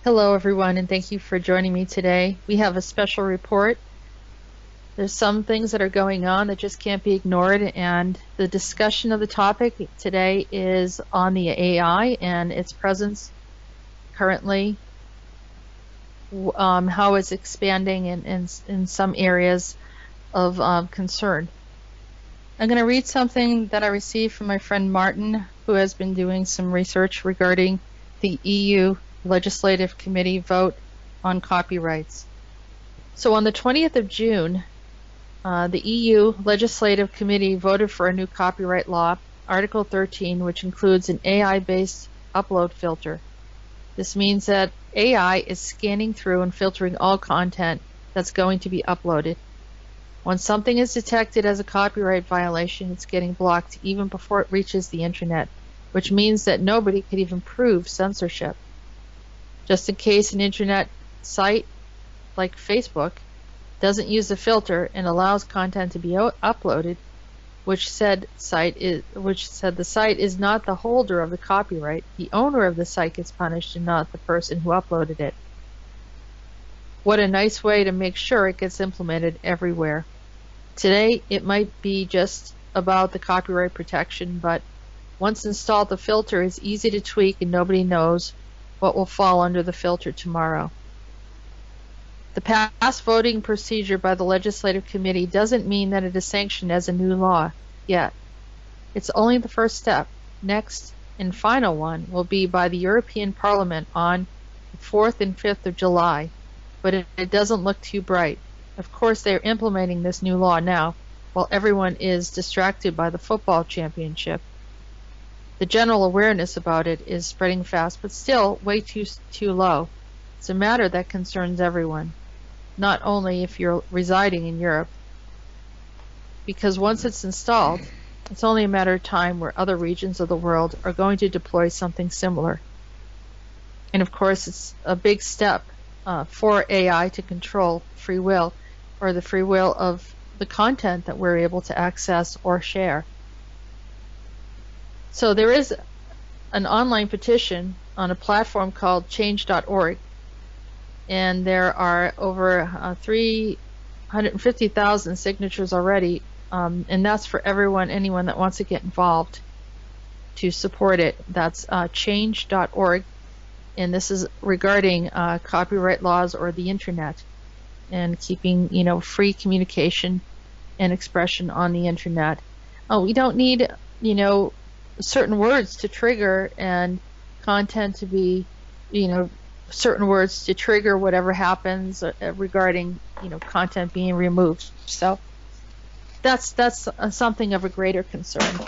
Hello, everyone, and thank you for joining me today. We have a special report. There's some things that are going on that just can't be ignored, and the discussion of the topic today is on the AI and its presence currently, how it's expanding in some areas of concern. I'm going to read something that I received from my friend Martin, who has been doing some research regarding the EU Legislative Committee vote on copyrights. So on the 20th of June, the EU Legislative Committee voted for a new copyright law, Article 13, which includes an AI-based upload filter. This means that AI is scanning through and filtering all content that's going to be uploaded. When something is detected as a copyright violation, it's getting blocked even before it reaches the internet, which means that nobody could even prove censorship. Just in case an internet site like Facebook doesn't use the filter and allows content to be uploaded, which said the site is not the holder of the copyright, the owner of the site gets punished and not the person who uploaded it. What a nice way to make sure it gets implemented everywhere. Today, it might be just about the copyright protection, but once installed, the filter is easy to tweak and nobody knows what will fall under the filter tomorrow. The past voting procedure by the Legislative Committee doesn't mean that it is sanctioned as a new law yet. It's only the first step. Next and final one will be by the European Parliament on the 4th and 5th of July, but it doesn't look too bright. Of course, they're implementing this new law now, while everyone is distracted by the football championship. The general awareness about it is spreading fast, but still way too low. It's a matter that concerns everyone, not only if you're residing in Europe, because once it's installed, it's only a matter of time where other regions of the world are going to deploy something similar. And of course, it's a big step for AI to control free will, or the free will of the content that we're able to access or share. So there is an online petition on a platform called change.org, and there are over 350,000 signatures already, and that's for anyone that wants to get involved to support it. That's change.org, and this is regarding copyright laws or the internet and keeping free communication and expression on the internet. We don't need certain words to trigger and content to be certain words to trigger whatever happens regarding content being removed. So that's something of a greater concern.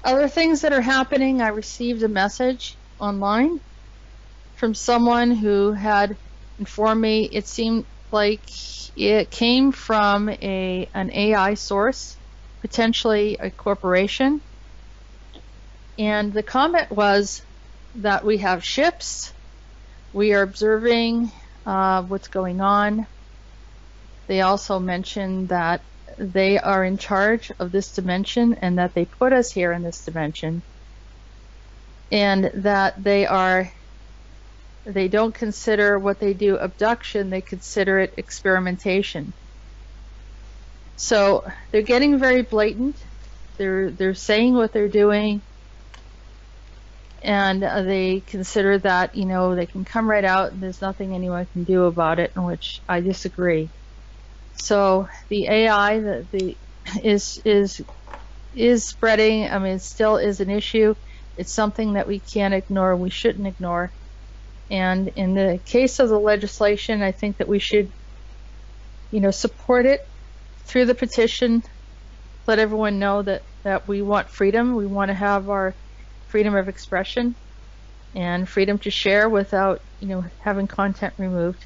Other things that are happening, I received a message online from someone who had informed me it seemed like it came from an AI source, potentially a corporation. And the comment was that we have ships, we are observing what's going on. They also mentioned that they are in charge of this dimension and that they put us here in this dimension, and that they don't consider what they do abduction, they consider it experimentation. So they're getting very blatant. They're saying what they're doing, and they consider that they can come right out and there's nothing anyone can do about it, in which I disagree. So the AI that is spreading. I mean, it still is an issue. It's something that we can't ignore. We shouldn't ignore. And in the case of the legislation, I think that we should, support it through the petition. Let everyone know that we want freedom. We want to have our freedom of expression and freedom to share without, having content removed.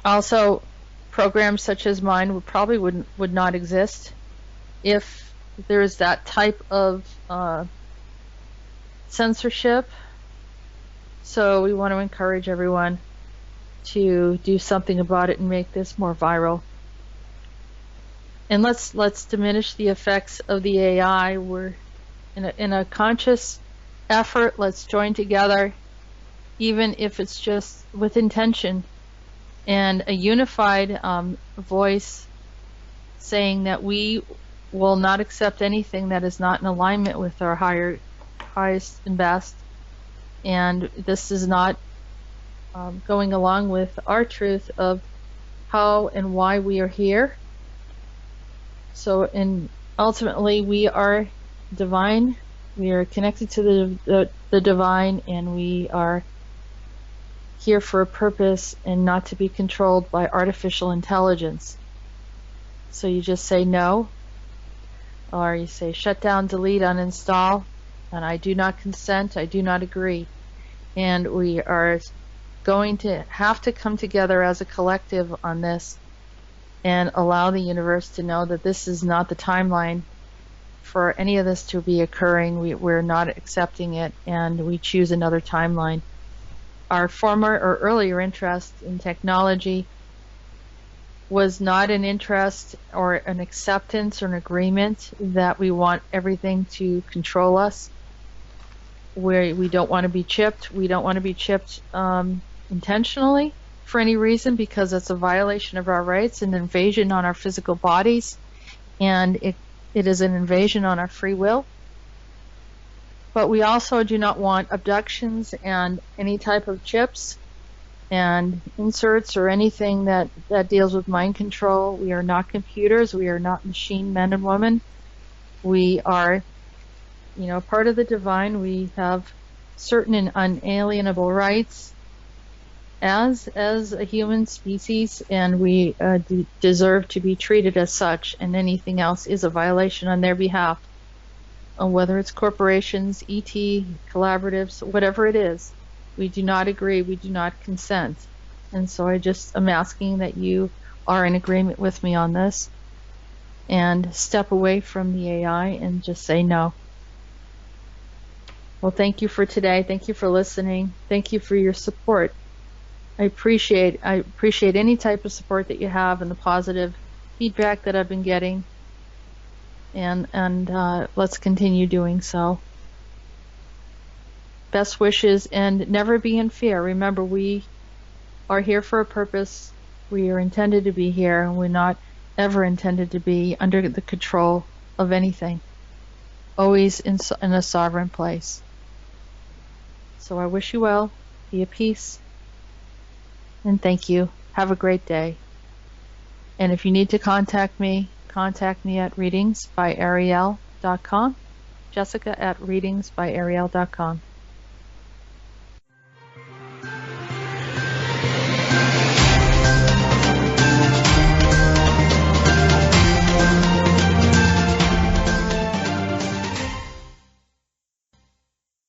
Also, programs such as mine would not exist if there's that type of censorship. So we want to encourage everyone to do something about it and make this more viral. And let's diminish the effects of the AI. We're in a conscious effort. Let's join together even if it's just with intention, and a unified voice saying that we will not accept anything that is not in alignment with our highest and best, and this is not going along with our truth of how and why we are here. So, ultimately, we are divine. We are connected to the divine, and we are here for a purpose and not to be controlled by artificial intelligence. So you just say no, or you say shut down, delete, uninstall, and I do not consent, I do not agree. And we are going to have to come together as a collective on this and allow the universe to know that this is not the timeline for any of this to be occurring. We're not accepting it, and we choose another timeline. Our former or earlier interest in technology was not an interest or an acceptance or an agreement that we want everything to control us. We don't want to be chipped. We don't want to be chipped intentionally for any reason, because it's a violation of our rights, an invasion on our physical bodies, and it is an invasion on our free will. But we also do not want abductions and any type of chips and inserts or anything that deals with mind control. We are not computers. We are not machine men and women. We are, part of the divine. We have certain and unalienable rights as a human species, and we deserve to be treated as such, and anything else is a violation on their behalf. Whether it's corporations, ET, collaboratives, whatever it is, we do not agree, we do not consent. And so I just am asking that you are in agreement with me on this and step away from the AI and just say no. Well, thank you for today. Thank you for listening. Thank you for your support. I appreciate any type of support that you have and the positive feedback that I've been getting. And let's continue doing so. Best wishes, and never be in fear. Remember, we are here for a purpose. We are intended to be here, and we're not ever intended to be under the control of anything. Always in a sovereign place. So I wish you well. Be at peace. And thank you. Have a great day. And if you need to contact me at readingsbyariel.com. Jessica at readingsbyariel.com.